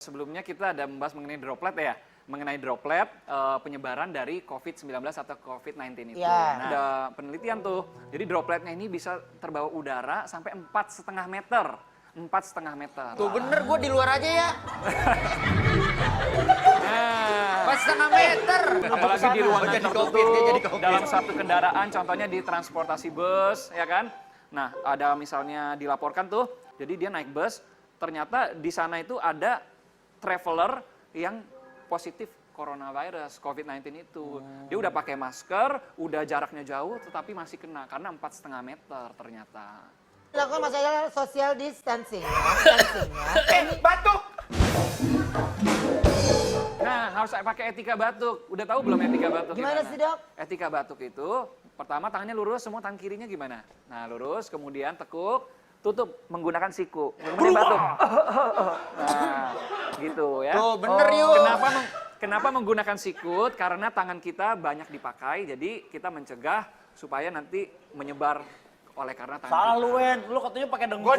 Sebelumnya kita ada membahas mengenai droplet ya, mengenai droplet penyebaran dari COVID-19 atau COVID-19 itu. Ya. Nah, ada penelitian tuh, jadi dropletnya ini bisa terbawa udara sampai 4,5 meter. 4,5 meter. Tuh bener, gue di luar aja ya. Nah, 4,5 meter. apalagi di ruangan Jadi tertutup, COVID, dia jadi COVID. dalam satu kendaraan, contohnya di transportasi bus, ya kan? Nah, ada misalnya dilaporkan tuh, jadi dia naik bus, ternyata di sana itu ada traveler yang positif coronavirus, COVID-19 itu. Dia udah pakai masker, udah jaraknya jauh, tetapi masih kena, karena 4,5 meter ternyata. Lakukan masalah social distancing. Batuk! Nah, harus pakai etika batuk. Udah tahu belum etika batuk? Gimana sih, Dok? Etika batuk itu, pertama tangannya lurus, semua tangan kirinya gimana? Nah, lurus, kemudian tekuk, tutup menggunakan siku. Kemudian batuk. Nah, gitu ya. Tuh bener yuk. Kenapa menggunakan sikut? Karena tangan kita banyak dipakai, jadi kita mencegah supaya nanti menyebar oleh karena tangan Salah kita. lu, Wen. Lu katanya pakai dengkul.